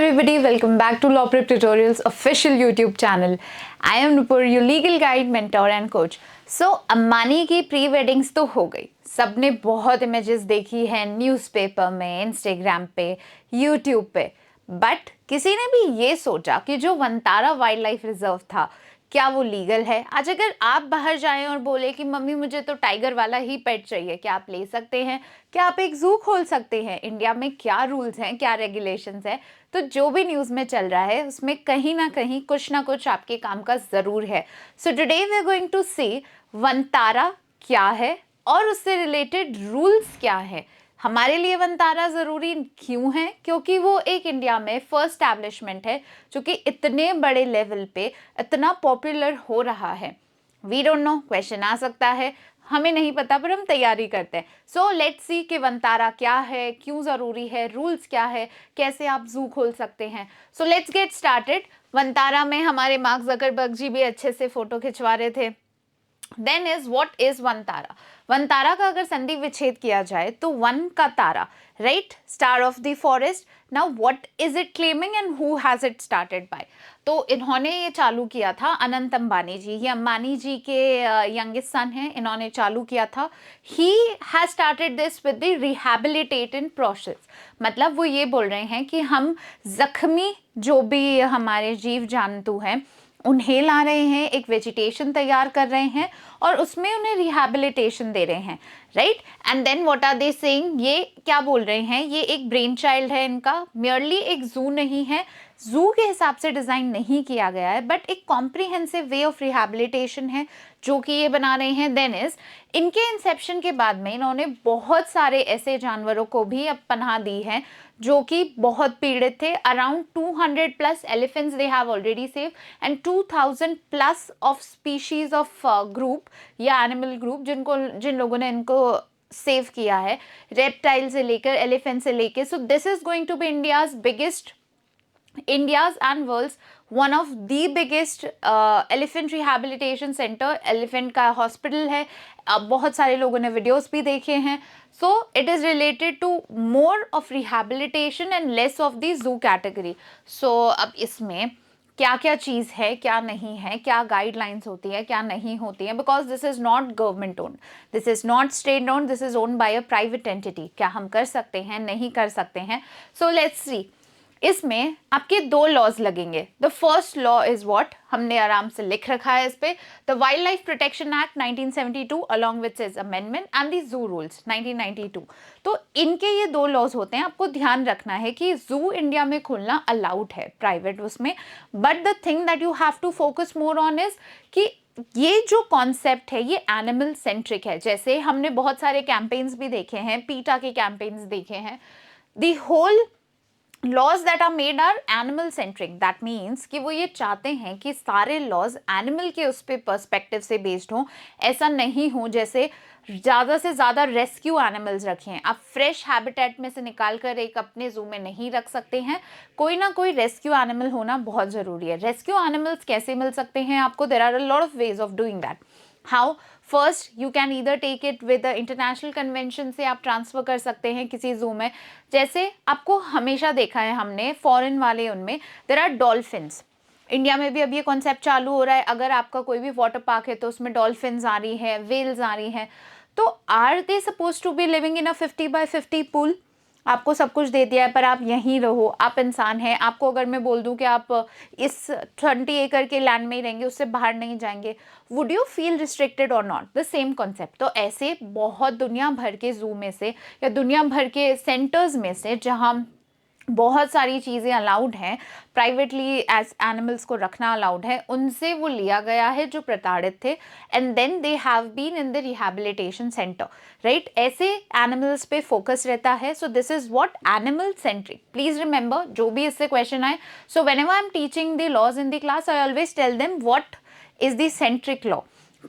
everybody, welcome back to Law Prep Tutorials official YouTube channel. I am Nupur, your legal guide, mentor and coach. So, Ambani की pre weddings तो हो गई, सबने बहुत images देखी हैं न्यूज़पेपर में, इंस्टाग्राम पे, यूट्यूब पे, बट किसी ने भी ये सोचा कि जो वनतारा वाइल्ड लाइफ रिजर्व था क्या वो लीगल है? आज अगर आप बाहर जाएं और बोले कि मम्मी मुझे तो टाइगर वाला ही पेट चाहिए, क्या आप ले सकते हैं? क्या आप एक जू खोल सकते हैं? इंडिया में क्या रूल्स हैं, क्या रेगुलेशंस हैं? तो जो भी न्यूज़ में चल रहा है उसमें कहीं ना कुछ आपके काम का ज़रूर है. So today we are going to see Vantara क्या है और उससे रिलेटेड रूल्स क्या है. हमारे लिए वनतारा ज़रूरी क्यों है? क्योंकि वो एक इंडिया में फर्स्ट एस्टैब्लिशमेंट है जो कि इतने बड़े लेवल पे इतना पॉपुलर हो रहा है. वी डोंट नो, क्वेश्चन आ सकता है, हमें नहीं पता, पर हम तैयारी करते हैं. सो लेट्स सी कि वनतारा क्या है, क्यों ज़रूरी है, रूल्स क्या है, कैसे आप जू खोल सकते हैं. So let's get started. Vantara में हमारे मार्क ज़करबर्ग जी भी अच्छे से फ़ोटो खिंचवा रहे थे. Then is what is Vantara. Vantara का अगर संधि विच्छेद किया जाए तो वन का तारा, right, star of the forest. Now what is it claiming and who has it started by? तो इन्होंने ये चालू किया था अनंत अंबानी जी, ये अंबानी जी के यंगेस्ट सन हैं, इन्होंने चालू किया था. He has started this with the rehabilitation process. मतलब वो ये बोल रहे हैं कि हम जख्मी जो भी हमारे जीव जंतु हैं उन्हें ला रहे हैं, एक वेजिटेशन तैयार कर रहे हैं और उसमें उन्हें रिहैबिलिटेशन दे रहे हैं, right. And then what are they saying, ये क्या बोल रहे हैं, ये एक ब्रेन चाइल्ड है इनका, मियरली एक जू नहीं है, जू के हिसाब से डिज़ाइन नहीं किया गया है, बट एक कॉम्प्रिहेंसिव वे ऑफ रिहैबिलिटेशन है जो कि ये बना रहे हैं. देन इज इनके इंसेप्शन के बाद में इन्होंने बहुत सारे ऐसे जानवरों को भी अब पनाह दी है जो कि बहुत पीड़ित थे. Around 200 plus elephants they have already save and 2000 plus of species of group या एनिमल ग्रुप जिन लोगों ने इनको सेव किया है, रेप्टाइल से लेकर एलिफेंट से लेकर. So this is going to be India's and world's one of the biggest elephant rehabilitation center. elephant का हॉस्पिटल है. अब बहुत सारे लोगों ने वीडियोस भी देखे हैं. So it is related to more of rehabilitation and less of the zoo category. So अब इसमें क्या क्या चीज़ है, क्या नहीं है, क्या गाइडलाइंस होती है, क्या नहीं होती है, because this is not government own, this is not state own, this is own by a private entity. क्या हम कर सकते हैं, नहीं कर सकते हैं. So let's see. इसमें आपके दो लॉज लगेंगे. The first law is what, हमने आराम से लिख रखा है इस पे, the wild life protection act 1972 along with its amendment and the zoo rules 1992. तो इनके ये दो लॉज होते हैं. आपको ध्यान रखना है कि जू इंडिया में खोलना अलाउड है प्राइवेट उसमें, but the thing that you have to focus more on is कि ये जो कॉन्सेप्ट है ये एनिमल सेंट्रिक है. जैसे हमने बहुत सारे कैंपेन्स भी देखे हैं, पीटा के कैंपेन्स देखे हैं. The whole laws that are made are animal centric. That means कि वो ये चाहते हैं कि सारे लॉज एनिमल के उस पे पर्सपेक्टिव से बेस्ड हों. ऐसा नहीं हो जैसे ज़्यादा से ज़्यादा रेस्क्यू एनिमल्स रखें. आप फ्रेश हैबिटेट में से निकाल कर एक अपने जू में नहीं रख सकते हैं. कोई ना कोई रेस्क्यू एनिमल होना बहुत ज़रूरी है. रेस्क्यू एनिमल्स कैसे मिल सकते हैं आपको? There are a lot of ways of doing that. How? First you can either take it with international convention से आप ट्रांसफ़र कर सकते हैं किसी जू में. जैसे आपको हमेशा देखा है हमने फॉरेन वाले, उनमें देयर आर डॉल्फिन्स. इंडिया में भी अब ये कॉन्सेप्ट चालू हो रहा है. अगर आपका कोई भी वाटर पार्क है तो उसमें डॉल्फिन्स आ रही है, वेल्स आ रही हैं. तो are they suppose to be living in a 50x50 pool? आपको सब कुछ दे दिया है पर आप यहीं रहो, आप इंसान हैं. आपको अगर मैं बोल दूं कि आप इस 20 एकड़ के लैंड में ही रहेंगे, उससे बाहर नहीं जाएंगे, वुड यू फील रिस्ट्रिक्टेड और नॉट? The same concept. तो ऐसे बहुत दुनिया भर के जू में से या दुनिया भर के सेंटर्स में से जहाँ बहुत सारी चीज़ें अलाउड हैं, प्राइवेटली एज एनिमल्स को रखना अलाउड है, उनसे वो लिया गया है जो प्रताड़ित थे and then they have been in the rehabilitation center, right. ऐसे एनिमल्स पे फोकस रहता है. So this is what animal centric. Please remember, जो भी इससे क्वेश्चन आए, so whenever I am teaching the laws in the class I always tell them what is the centric law,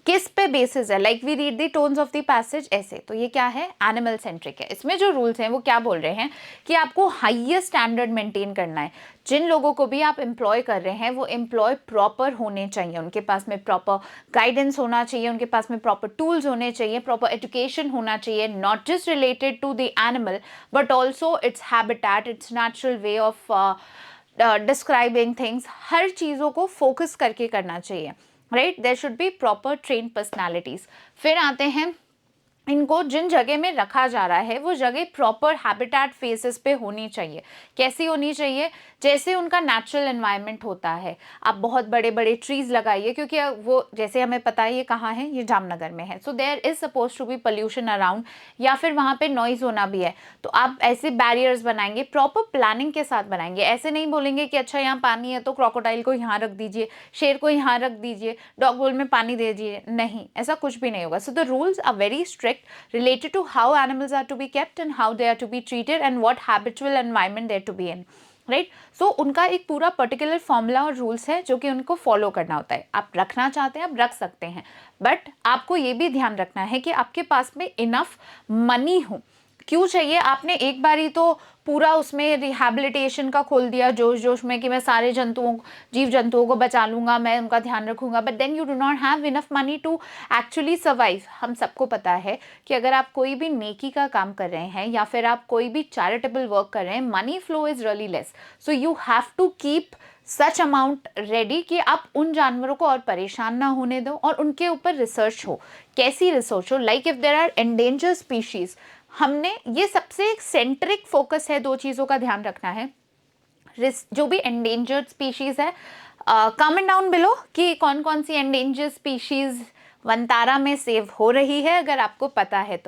किस पे बेसिस है. Like we read the tones of the passage ऐसे. तो ये क्या है? एनिमल सेंट्रिक है. इसमें जो रूल्स हैं वो क्या बोल रहे हैं कि आपको हाईएस्ट स्टैंडर्ड मेंटेन करना है. जिन लोगों को भी आप एम्प्लॉय कर रहे हैं वो एम्प्लॉय प्रॉपर होने चाहिए, उनके पास में प्रॉपर गाइडेंस होना चाहिए, उनके पास में प्रॉपर टूल्स होने चाहिए, प्रॉपर एजुकेशन होना चाहिए, not just related to the animal but also its habitat, its natural way of describing things, हर चीज़ों को फोकस करके करना चाहिए, right. There should be proper train personalities. फिर आते हैं, इनको जिन जगह में रखा जा रहा है वो जगह प्रॉपर हैबिटेट फेसेस पे होनी चाहिए। कैसी होनी चाहिए? जैसे उनका नेचुरल एनवायरनमेंट होता है। आप बहुत बड़े बड़े ट्रीज लगाइए, क्योंकि वो जैसे हमें पता है ये कहाँ है, ये जामनगर में है, so there is suppose to be pollution around, या फिर वहाँ पे नॉइज होना भी है, तो आप ऐसे बैरियर्स बनाएंगे, प्रॉपर प्लानिंग के साथ बनाएंगे। ऐसे नहीं बोलेंगे कि अच्छा यहाँ पानी है तो क्रोकोडाइल को यहाँ रख दीजिए, शेर को यहाँ रख दीजिए, डॉग बोल में पानी दे दीजिए, नहीं, ऐसा कुछ भी नहीं होगा। So the rules are very strict related to how animals are to be kept and how they are to be treated and what habitual environment they are to be in, right. So उनका एक पूरा particular formula और rules है जो कि उनको follow करना होता है। आप रखना चाहते हैं, आप रख सकते हैं, बट आपको ये भी ध्यान रखना है कि आपके पास में इनफ मनी हो। क्यों चाहिए? आपने एक बारी तो पूरा उसमें रिहैबिलिटेशन का खोल दिया जोश जोश में कि मैं सारे जीव जंतुओं को बचा लूंगा, मैं उनका ध्यान रखूंगा, but then you do not have enough money to actually survive. हम सबको पता है कि अगर आप कोई भी नेकी का काम कर रहे हैं या फिर आप कोई भी चैरिटेबल वर्क कर रहे हैं, money flow is really less, so you have to keep such amount ready कि आप उन जानवरों को और परेशान ना होने दो और उनके ऊपर रिसर्च हो। कैसी रिसर्च हो? Like if there are endangered species, हमने ये सबसे एक सेंट्रिक फोकस है, दो चीज़ों का ध्यान रखना है। जो भी एंडेंजर्ड स्पीशीज है, कमेंट डाउन बिलो कि कौन कौन सी एंडेंजर्ड स्पीशीज वनतारा में सेव हो रही है, अगर आपको पता है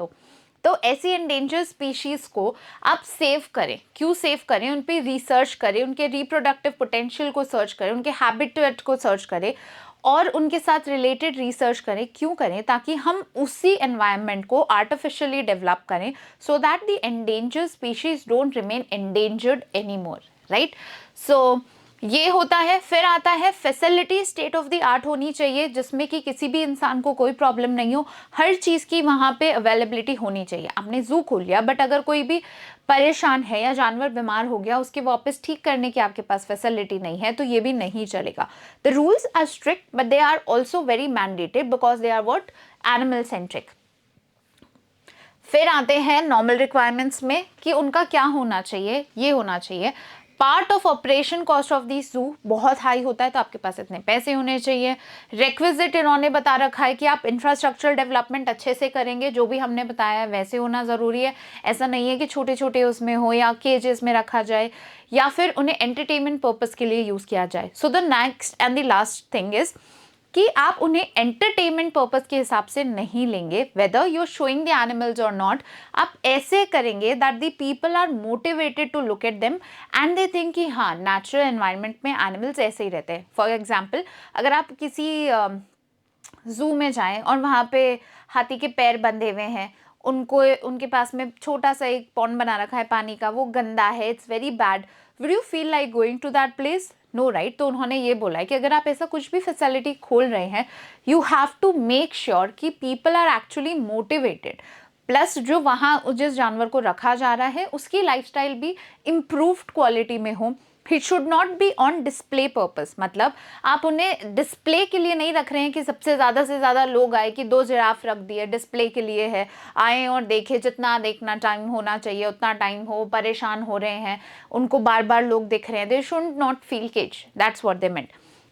तो ऐसी एंडेंजर्ड स्पीशीज को आप सेव करें। क्यों सेव करें? उन पर रिसर्च करें, उनके रिप्रोडक्टिव पोटेंशियल को सर्च करें, उनके हैबिटेट को सर्च करें और उनके साथ रिलेटेड रिसर्च करें। क्यों करें? ताकि हम उसी एनवायरनमेंट को आर्टिफिशियली डेवलप करें, so that the endangered species don't remain endangered anymore, right. So ये होता है। फिर आता है facility state of the art होनी चाहिए, जिसमें कि किसी भी इंसान को कोई प्रॉब्लम नहीं हो, हर चीज़ की वहाँ पे अवेलेबिलिटी होनी चाहिए। आपने जू खोल लिया, बट अगर कोई भी परेशान है या जानवर बीमार हो गया, उसके वापस ठीक करने की आपके पास फैसिलिटी नहीं है, तो ये भी नहीं चलेगा। The rules are strict but they are also very mandated because they are what, animal centric. फिर आते हैं नॉर्मल रिक्वायरमेंट्स में कि उनका क्या होना चाहिए। ये होना चाहिए, part of operation cost of this जू बहुत हाई होता है, तो आपके पास इतने पैसे होने चाहिए। रिक्विजिट इन्होंने बता रखा है कि आप इंफ्रास्ट्रक्चरल डेवलपमेंट अच्छे से करेंगे, जो भी हमने बताया है वैसे होना ज़रूरी है। ऐसा नहीं है कि छोटे छोटे उसमें हो या केजेस में रखा जाए या फिर उन्हें एंटरटेनमेंट पर्पज़ के लिए यूज़ किया जाए। So the next and the last thing is कि आप उन्हें एंटरटेनमेंट पर्पस के हिसाब से नहीं लेंगे, whether you are showing the animals और नॉट। आप ऐसे करेंगे that the people are motivated to look at them and they think कि हाँ, नेचुरल एनवायरनमेंट में एनिमल्स ऐसे ही रहते हैं। फॉर एग्जाम्पल, अगर आप किसी जू में जाएं और वहाँ पे हाथी के पैर बंधे हुए हैं, उनके पास में छोटा सा एक पॉन्ड बना रखा है पानी का, वो गंदा है, it's very bad, would you feel like going to that place? No, right. तो उन्होंने ये बोला है कि अगर आप ऐसा कुछ भी फैसिलिटी खोल रहे हैं, you have to make sure कि people are actually motivated, plus जो वहाँ जिस जानवर को रखा जा रहा है उसकी लाइफस्टाइल भी इम्प्रूव्ड क्वालिटी में हो। It should not be on display purpose, मतलब आप उन्हें डिस्प्ले के लिए नहीं रख रहे हैं कि सबसे ज़्यादा से ज़्यादा लोग आए कि 2 जिराफ रख दिए, डिस्प्ले के लिए है, आए और देखे, जितना देखना टाइम होना चाहिए उतना टाइम हो, परेशान हो रहे हैं, उनको बार बार लोग दिख रहे हैं, they should not feel cage, that's what they meant.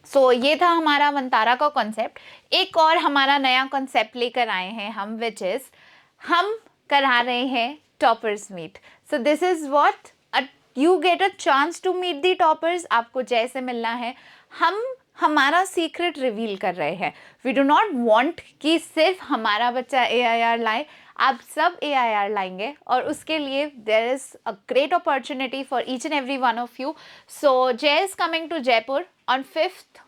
So ये था हमारा वनतारा का कॉन्सेप्ट। एक और हमारा नया कॉन्सेप्ट लेकर आए हैं हम, विच इज़ हम करा रहे हैं toppers meet. So this is what you get a chance to meet the toppers. आपको जैसे मिलना है, हम हमारा सीक्रेट रिवील कर रहे हैं। वी डू नॉट वॉन्ट कि सिर्फ हमारा बच्चा AIR लाए, आप सब AIR लाएंगे और उसके लिए there is a great opportunity for each and every one of you. So Jai is coming to Jaipur on 5th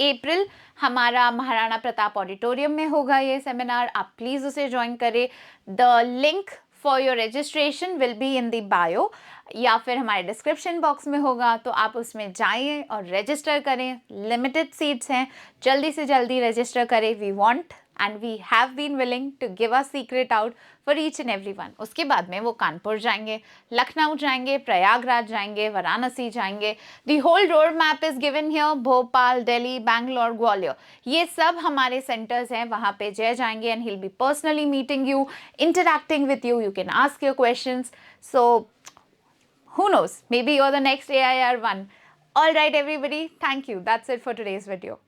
April. हमारा महाराणा प्रताप ऑडिटोरियम में होगा ये सेमिनार, आप प्लीज़ उसे ज्वाइन करें। The link for your registration will be in the bio या फिर हमारे डिस्क्रिप्शन बॉक्स में होगा, तो आप उसमें जाइए और रजिस्टर करें। लिमिटेड सीट्स हैं, जल्दी से जल्दी रजिस्टर करें। We want and we have been willing to give a secret out for each and every one. उसके बाद में वो कानपुर जाएंगे, लखनऊ जाएंगे, प्रयागराज जाएंगे, वाराणसी जाएंगे। The whole road map is given here, Bhopal, Delhi, Bangalore, Gwalior, ये सब हमारे सेंटर्स हैं। वहाँ पे जय जाएंगे and he'll be personally meeting you, interacting with you, you can ask your questions. So who knows, maybe you're the next AIR one. All right, everybody. Thank you. That's it for today's video.